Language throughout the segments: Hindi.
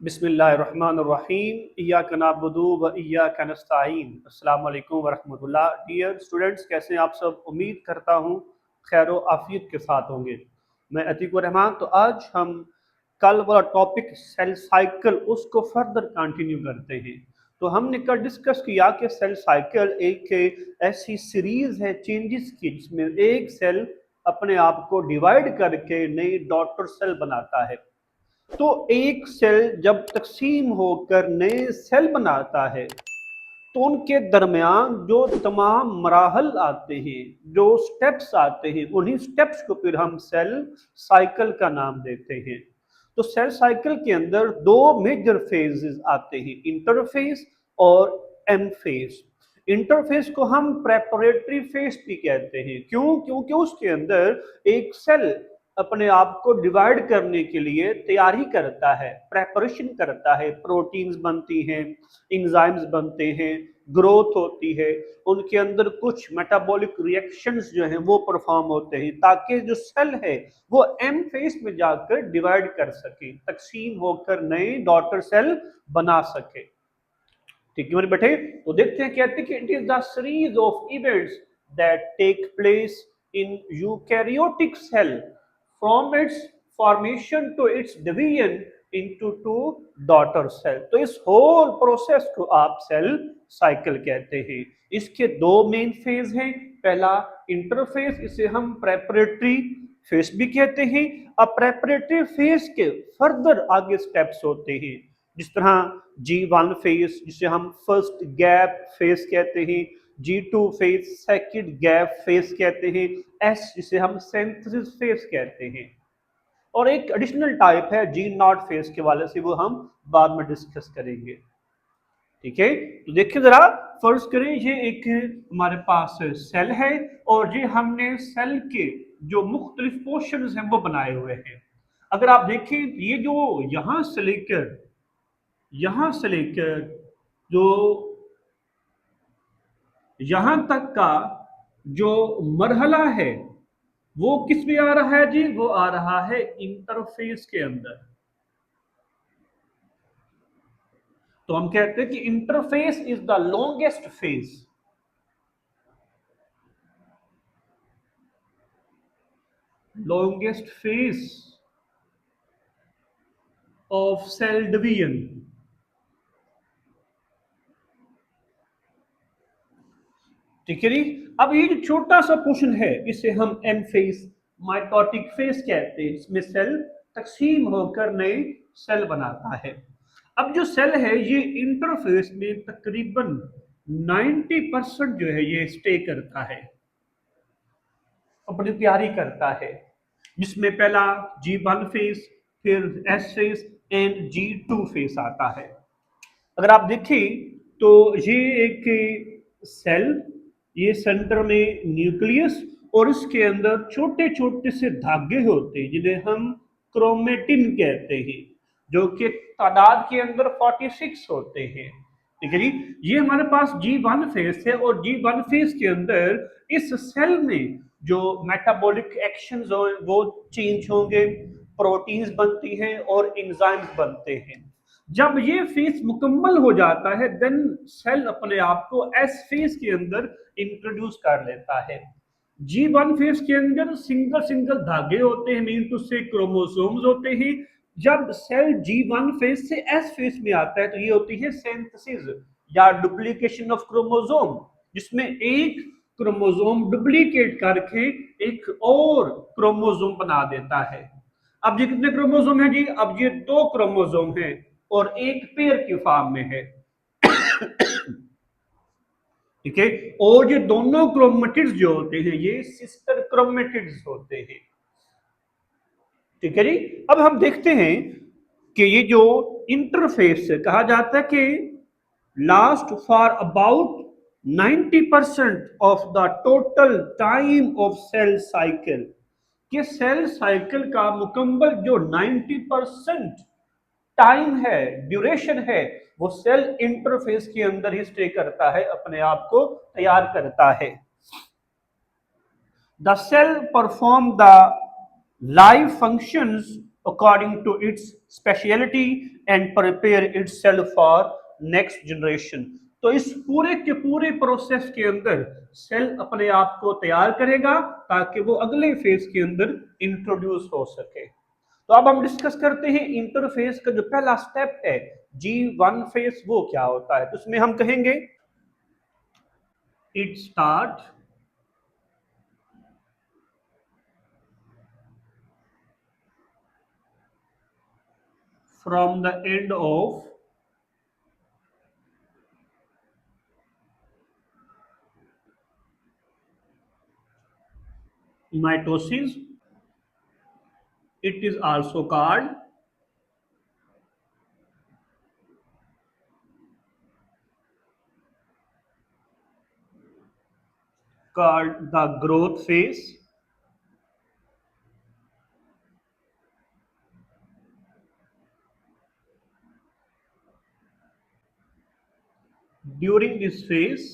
बिस्मिल्लाहिर्रहमानिर्रहीम इय्याका नअबुदु व इय्याका नस्तईन। अस्सलाम वालेकुम वरहमतुल्लाह। डियर स्टूडेंट्स, कैसे हैं आप सब? उम्मीद करता हूँ खैर आफियत के साथ होंगे। मैं अतीकुर रहमान। तो आज हम कल वाला टॉपिक सेल साइकिल उसको फर्दर कंटिन्यू करते हैं। तो हमने कल डिस्कस किया कि सेल साइकिल एक ऐसी सीरीज है चेंजेस की जिसमें एक सेल अपने आप को डिवाइड करके नई डॉटर सेल बनाता है। तो एक सेल जब तकसीम होकर नए सेल बनाता है तो उनके दरमियान जो तमाम मराहल आते हैं, जो स्टेप्स आते हैं, उन्हीं स्टेप्स को फिर हम सेल साइकिल का नाम देते हैं। तो सेल साइकिल के अंदर दो मेजर फेजेस आते हैं, इंटरफेज और एम फेज। इंटरफेस को हम प्रेपरेटरी फेज भी कहते हैं। क्यों? क्योंकि उसके अंदर एक सेल अपने आप को डिवाइड करने के लिए तैयारी करता है, प्रेपरेशन करता है, प्रोटीन्स बनती हैं, इंजाइम्स बनते हैं, ग्रोथ होती है, उनके अंदर कुछ मेटाबॉलिक रिएक्शंस जो हैं वो परफॉर्म होते हैं ताकि जो सेल है वो एम फेज में जाकर डिवाइड कर सके, तकसीम होकर नए डॉटर सेल बना सके। ठीक है मेरे बेटे? तो देखते हैं, कहते हैं कि it is the series of events that take place in eukaryotic cell from its formation to its division into two daughter cell. तो इस होल प्रोसेस को आप सेल साइकिल कहते हैं। इसके दो मेन फेज हैं। पहला इंटरफेस, इसे हम प्रेपरेटरी फेज भी कहते हैं। अब प्रेपरेटरी फेज के फर्दर आगे स्टेप्स होते हैं, जिस तरह G1 फेज जिसे हम फर्स्ट गैप फेज कहते हैं, G2 phase second gap phase कहते हैं, S जिसे हम सिंथेसिस फेज कहते हैं। और एक एडिशनल टाइप है G0 फेज के वाले से, वो हम बाद में डिस्कस करेंगे। ठीक है, तो देखिए जरा, फर्ज करें ये एक हमारे पास सेल है और ये हमने सेल के जो मुख्तलिफ पोर्शंस हैं वो बनाए हुए हैं। अगर आप देखें ये जो यहां से लेकर जो यहां तक का जो मरहला है वो किस में आ रहा है जी? वो आ रहा है इंटरफेस के अंदर। तो हम कहते हैं कि interphase is the longest phase. Longest phase of cell division. ठीक है जी। अब ये जो छोटा सा पोर्शन है इसे हम एम फेज, माइटोटिक फेज कहते हैं, इसमें सेल तकसीम होकर नए सेल बनाता है। अब जो सेल है ये इंटरफेस में तकरीबन 90% जो है ये स्टे करता है, अपनी तैयारी करता है, जिसमें पहला G1 फेज, फिर S phase and G2 phase आता है। अगर आप देखें तो ये एक सेल, ये सेंटर में न्यूक्लियस और इसके अंदर छोटे छोटे से धागे होते हैं जिन्हें हम क्रोमेटिन कहते हैं, जो कि तादाद के अंदर 46 होते हैं। ठीक है जी। ये हमारे पास G1 फेज है और G1 फेज के अंदर इस सेल में जो मेटाबॉलिक एक्शंस हो वो चेंज होंगे, प्रोटीन्स बनती हैं और एंजाइम्स बनते हैं। जब ये फेज मुकम्मल हो जाता है देन सेल अपने आप को एस फेज के अंदर इंट्रोड्यूस कर लेता है। G1 फेज के अंदर सिंगल सिंगल धागे होते हैं, मीन टू से क्रोमोसोम्स होते हैं। जब सेल G1 फेज से एस फेज में आता है तो ये होती है सिंथेसिस या डुप्लीकेशन ऑफ क्रोमोसोम, जिसमें एक क्रोमोसोम डुप्लीकेट करके एक और क्रोमोसोम बना देता है। अब ये कितने क्रोमोसोम है जी? अब ये दो क्रोमोसोम है और एक पेयर की फॉर्म में है। ठीक है, और ये दोनों क्रोमेटिड्स जो होते हैं ये सिस्टर क्रोमेटिड्स होते हैं। ठीक है जी। अब हम देखते हैं कि ये जो इंटरफेस है कहा जाता है कि last for about 90% of the total time of cell cycle. कि सेल साइकिल का मुकम्मल जो 90% टाइम है, ड्यूरेशन है, वो सेल इंटरफेस के अंदर ही स्टे करता है, अपने आप को तैयार करता है। The cell perform the life functions according to its speciality and prepare itself for next generation। तो इस पूरे के पूरे प्रोसेस के अंदर सेल अपने आप को तैयार करेगा ताकि वो अगले फेज के अंदर इंट्रोड्यूस हो सके। तो अब हम डिस्कस करते हैं इंटरफेस का जो पहला स्टेप है G1 फेज, वो क्या होता है। तो उसमें हम कहेंगे it start from the end of mitosis। It is also called the growth phase। During this phase,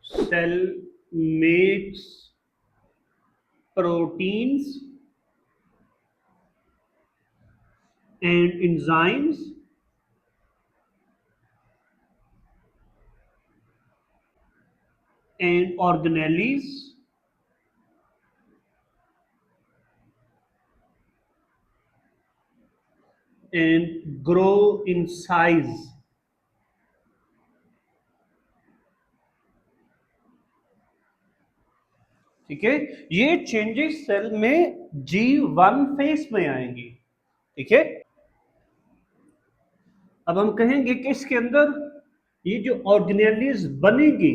cell makes proteins and enzymes and organelles and grow in size। ठीक है, ये चेंजेस सेल में G1 फेज में आएंगी। ठीक है, अब हम कहेंगे कि इसके अंदर ये जो ऑर्गेनेलीज बनेगी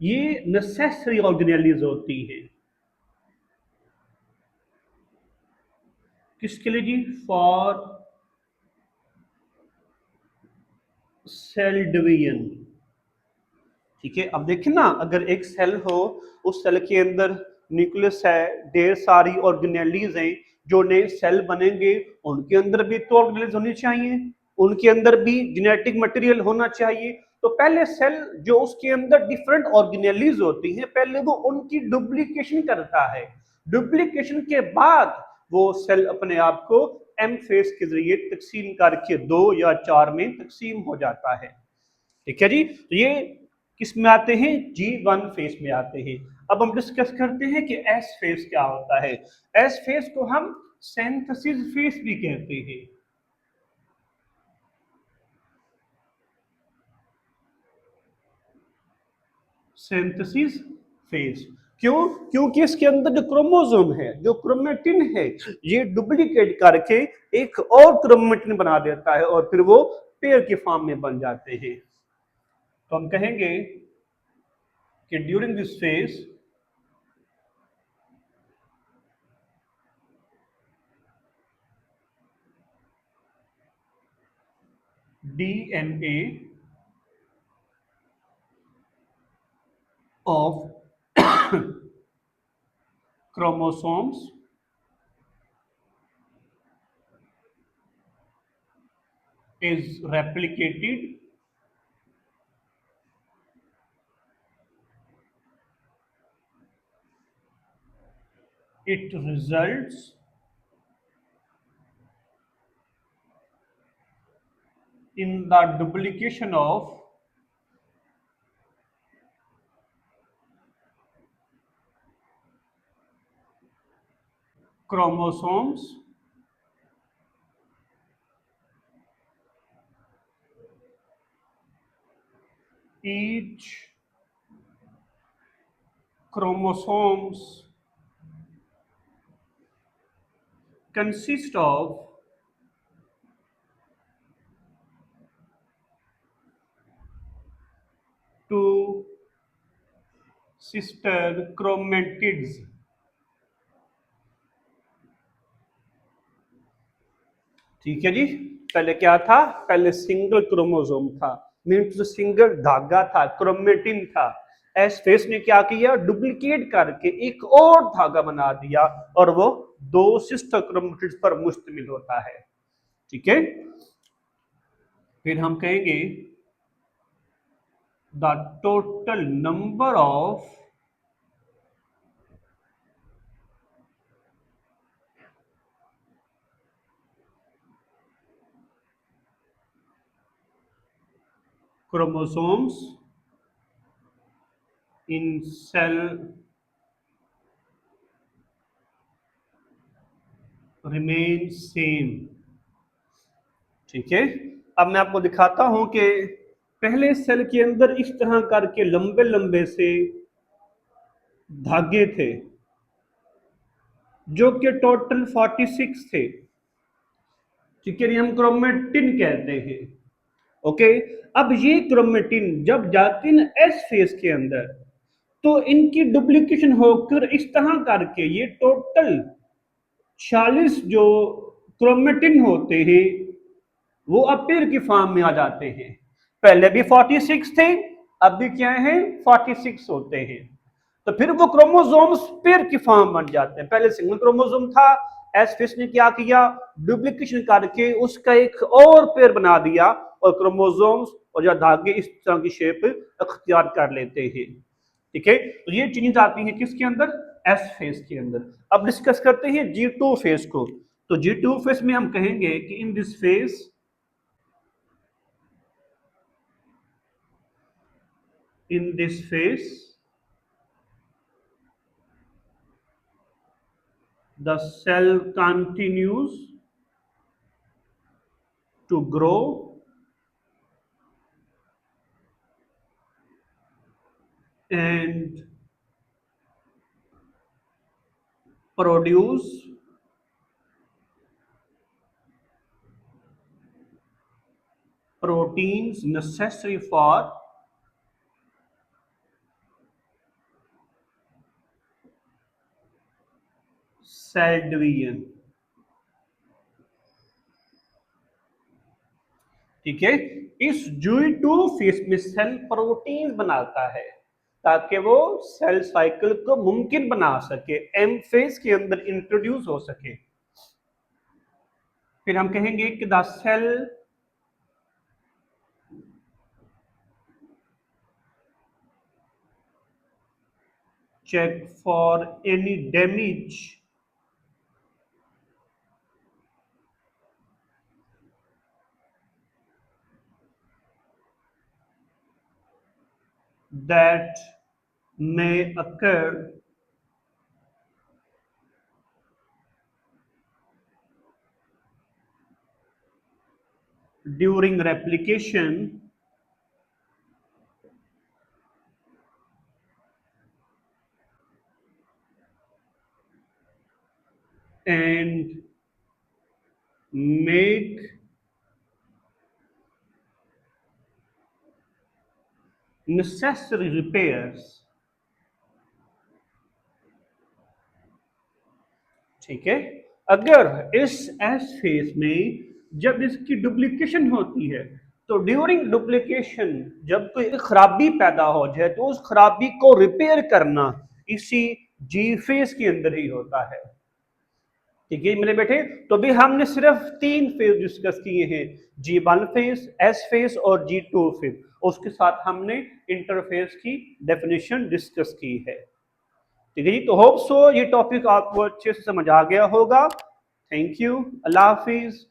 ये नेसेसरी ऑर्गेनेलीज होती है। किसके लिए जी? For sale division. ठीक है, अब देखिए ना, अगर एक सेल हो, उस सेल के अंदर न्यूक्लियस है, ढेर सारी ऑर्गेनेलीज हैं, जो नए सेल बनेंगे उनके अंदर भी तो ऑर्गेनेलीज होनी चाहिए, उनके अंदर भी जेनेटिक मटेरियल होना चाहिए। तो पहले सेल जो उसके अंदर डिफरेंट ऑर्गेनेलीज होती हैं, पहले वो उनकी डुप्लीकेशन करता है। डुप्लीकेशन के बाद वो सेल अपने आप को एम फेज के जरिए तकसीम करके 2 या 4 में तकसीम हो जाता है। ठीक है जी, तो ये किस में आते हैं? G1 फेज में आते हैं। अब हम डिस्कस करते हैं कि एस फेज क्या होता है। एस फेज को हम सिंथेसिस फेज भी कहते हैं। सिंथेसिस फेज क्यों? क्योंकि इसके अंदर जो क्रोमोसोम है, जो क्रोमेटिन है, ये डुप्लीकेट करके एक और क्रोमेटिन बना देता है और फिर वो पेयर के फॉर्म में बन जाते हैं। तो हम कहेंगे कि during this phase DNA of chromosomes is replicated it results in the duplication of chromosomes each chromosomes consist of two sister chromatids। ठीक है जी, पहले क्या था? पहले सिंगल क्रोमोसोम था, मीन्स जो सिंगल धागा था, क्रोमेटिन था। एस फेस ने क्या किया? डुप्लीकेट करके एक और धागा बना दिया और वो 2 सिस्टर क्रोमेटिड्स पर मुश्तमिल होता है। ठीक है, फिर हम कहेंगे the total number of chromosomes in cell remain same। ठीक है, अब मैं आपको दिखाता हूं कि पहले सेल के अंदर इस तरह करके लंबे लंबे से धागे थे जो कि टोटल 46 थे। ठीक है, हम क्रोमेटिन कहते हैं। ओके, अब ये क्रोमेटिन जब जाते हैं एस फेज के अंदर तो इनकी डुप्लीकेशन होकर इस तरह करके ये टोटल 46 जो क्रोमेटिन होते हैं वो अपेयर की फॉर्म में आ जाते हैं। पहले भी 46 थे, अब भी क्या है 46 होते हैं। तो फिर वो क्रोमोसोम्स पेयर की फॉर्म बन जाते हैं। पहले सिंगल क्रोमोसोम था, एस फिश ने क्या किया, डुप्लीकेशन करके उसका एक और पेयर बना दिया और क्रोमोसोम्स और या धागे इस तरह की शेप अख्तियार कर लेते हैं। ठीक है, तो ये चीज आती है किसके अंदर, एस फेज के अंदर। अब डिस्कस करते हैं G2 फेज को। तो G2 फेज में हम कहेंगे कि in this phase the cell continues to grow and produce proteins necessary for cell division। ठीक है, इस G2 फेज में सेल प्रोटीन बनाता है ताकि वो सेल साइकिल को मुमकिन बना सके, एम फेज के अंदर इंट्रोड्यूस हो सके। फिर हम कहेंगे कि the cell check for any damage that may occur during replication and make necessary repairs। ठीक है, अगर इस एस फेज में जब इसकी डुप्लीकेशन होती है तो ड्यूरिंग डुप्लीकेशन जब कोई खराबी पैदा हो जाए तो उस खराबी को रिपेयर करना इसी जी फेज के अंदर ही होता है। ठीक है मेरे बेटे, तो भी हमने सिर्फ 3 फेज डिस्कस किए हैं, G1 फेज, एस फेज और G2 फेज। उसके साथ हमने इंटरफेस की डेफिनेशन डिस्कस की है। ठीक है जी, तो होप सो ये टॉपिक आपको अच्छे से समझ आ गया होगा। Thank you, Allah Hafiz.